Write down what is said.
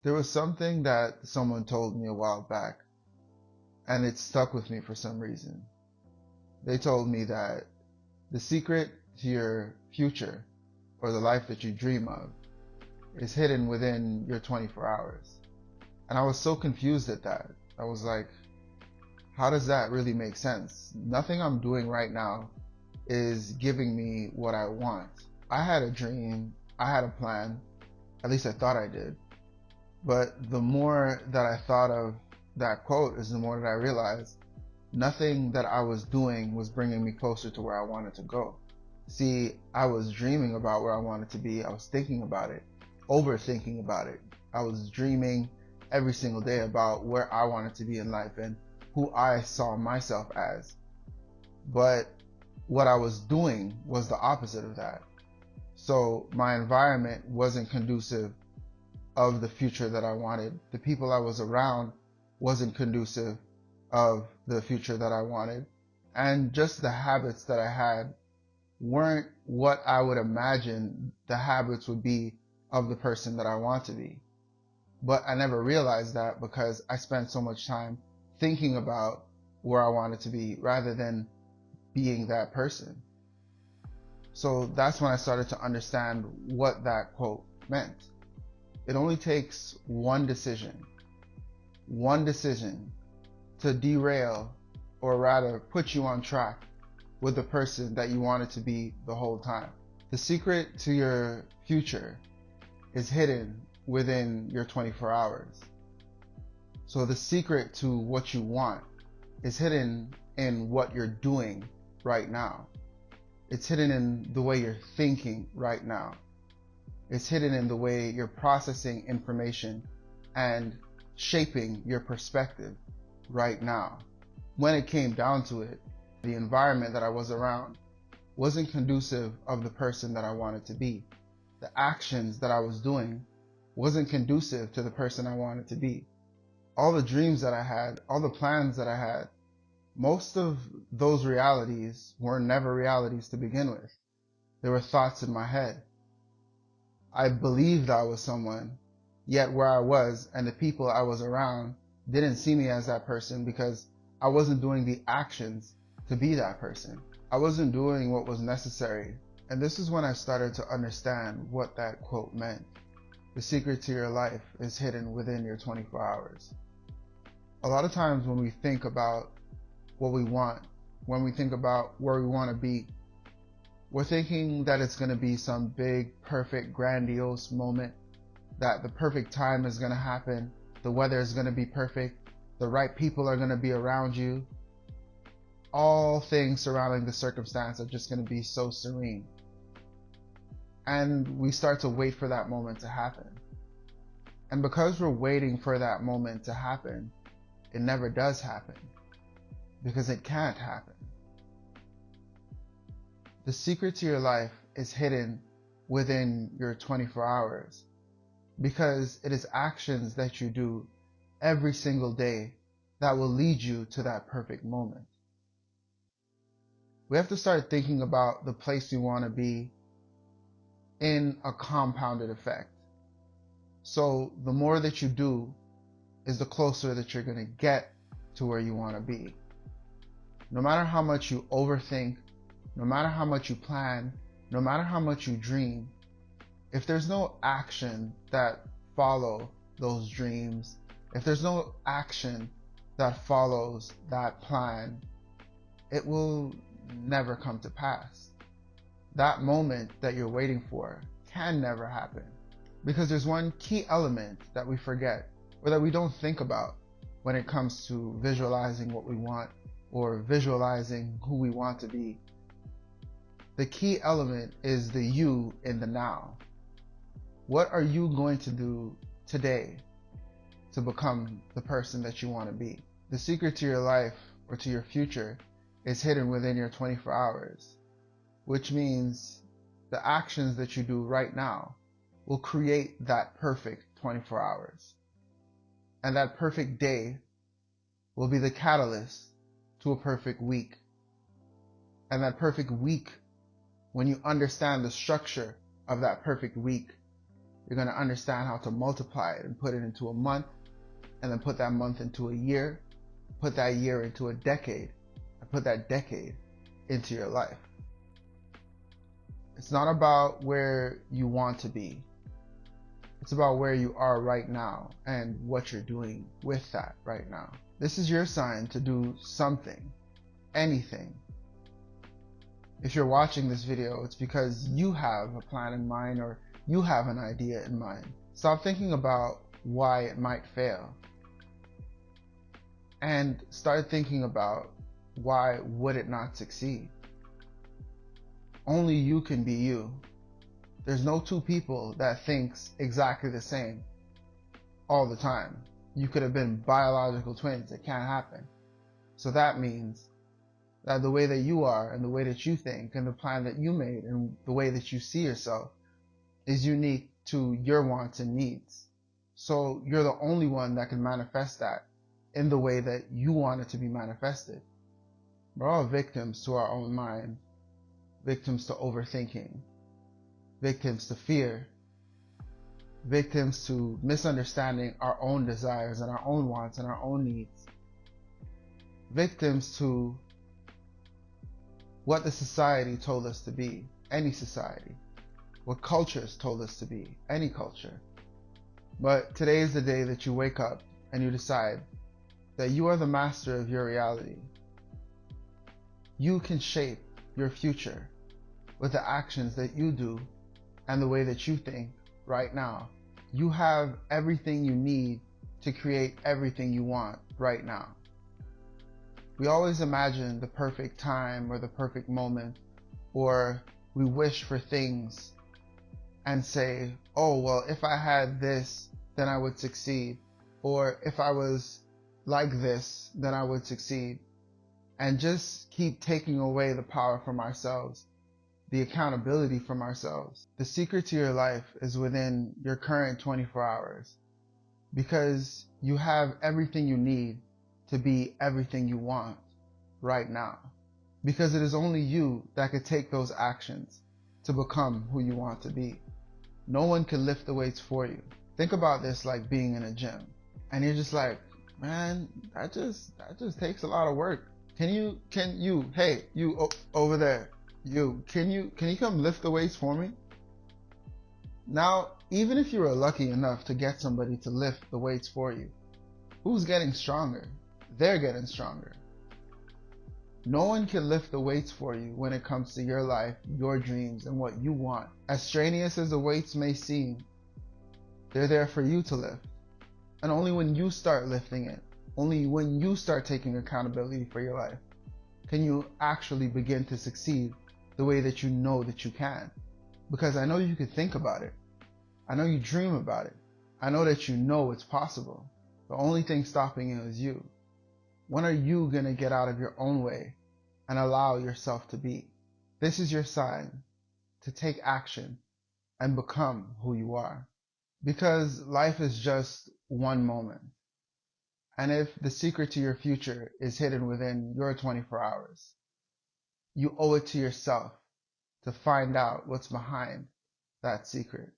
There was something that someone told me a while back, and it stuck with me for some reason. They told me that the secret to your future, or the life that you dream of, is hidden within your 24 hours. And I was so confused at that. I was like, how does that really make sense? Nothing I'm doing right now is giving me what I want. I had a dream, I had a plan, at least I thought I did. But the more that I thought of that quote is the more that I realized nothing that I was doing was bringing me closer to where I wanted to go. See, I was dreaming about where I wanted to be. I was thinking about it, overthinking about it. I was dreaming every single day about where I wanted to be in life and who I saw myself as. But what I was doing was the opposite of that. So my environment wasn't conducive of the future that I wanted. The people I was around wasn't conducive of the future that I wanted. And just the habits that I had weren't what I would imagine the habits would be of the person that I want to be. But I never realized that because I spent so much time thinking about where I wanted to be rather than being that person. So that's when I started to understand what that quote meant. It only takes one decision to derail, or rather put you on track with the person that you wanted to be the whole time. The secret to your future is hidden within your 24 hours. So the secret to what you want is hidden in what you're doing right now. It's hidden in the way you're thinking right now. It's hidden in the way you're processing information and shaping your perspective right now. When it came down to it, the environment that I was around wasn't conducive of the person that I wanted to be. The actions that I was doing wasn't conducive to the person I wanted to be. All the dreams that I had, all the plans that I had, most of those realities were never realities to begin with. They were thoughts in my head. I believed I was someone, yet where I was and the people I was around didn't see me as that person because I wasn't doing the actions to be that person. I wasn't doing what was necessary. And this is when I started to understand what that quote meant. The secret to your life is hidden within your 24 hours. A lot of times when we think about what we want, when we think about where we want to be, we're thinking that it's going to be some big, perfect, grandiose moment, that the perfect time is going to happen, the weather is going to be perfect, the right people are going to be around you. All things surrounding the circumstance are just going to be so serene. And we start to wait for that moment to happen. And because we're waiting for that moment to happen, it never does happen. Because it can't happen. The secret to your life is hidden within your 24 hours because it is actions that you do every single day that will lead you to that perfect moment. We have to start thinking about the place we want to be in a compounded effect. So the more that you do is the closer that you're going to get to where you want to be. No matter how much you overthink, no matter how much you plan, no matter how much you dream, if there's no action that follow those dreams, if there's no action that follows that plan, it will never come to pass. That moment that you're waiting for can never happen because there's one key element that we forget or that we don't think about when it comes to visualizing what we want or visualizing who we want to be. The key element is the you in the now. What are you going to do today to become the person that you want to be? The secret to your life or to your future is hidden within your 24 hours, which means the actions that you do right now will create that perfect 24 hours. And that perfect day will be the catalyst to a perfect week. And that perfect week, when you understand the structure of that perfect week, You're going to understand how to multiply it and put it into a month, and then put that month into a year, put that year into a decade, and put that decade into your life. It's not about where you want to be. It's about where you are right now and what you're doing with that right now. This is your sign to do something, anything. If you're watching this video, it's because you have a plan in mind or you have an idea in mind. Stop thinking about why it might fail and start thinking about why would it not succeed. Only you can be you. There's no two people that thinks exactly the same all the time. You could have been biological twins. It can't happen. So that means that the way that you are and the way that you think and the plan that you made and the way that you see yourself is unique to your wants and needs. So you're the only one that can manifest that in the way that you want it to be manifested. We're all victims to our own mind, victims to overthinking, victims to fear, victims to misunderstanding our own desires and our own wants and our own needs, victims to what the society told us to be, any society, what cultures told us to be, any culture. But today is the day that you wake up and you decide that you are the master of your reality. You can shape your future with the actions that you do and the way that you think right now. You have everything you need to create everything you want right now. We always imagine the perfect time or the perfect moment, or we wish for things and say, oh, well, if I had this, then I would succeed. Or if I was like this, then I would succeed. And just keep taking away the power from ourselves, the accountability from ourselves. The secret to your life is within your current 24 hours, because you have everything you need to be everything you want right now. Because it is only you that could take those actions to become who you want to be. No one can lift the weights for you. Think about this like being in a gym and you're just like, man, that just takes a lot of work. Can you, hey, you over there, can you come lift the weights for me? Now, even if you were lucky enough to get somebody to lift the weights for you, who's getting stronger? They're getting stronger. No one can lift the weights for you when it comes to your life, your dreams, and what you want. As strenuous as the weights may seem, they're there for you to lift. And only when you start lifting it, only when you start taking accountability for your life, can you actually begin to succeed the way that you know that you can. Because I know you can think about it. I know you dream about it. I know that you know it's possible. The only thing stopping you is you. When are you going to get out of your own way and allow yourself to be? This is your sign to take action and become who you are. Because life is just one moment. And if the secret to your future is hidden within your 24 hours, you owe it to yourself to find out what's behind that secret.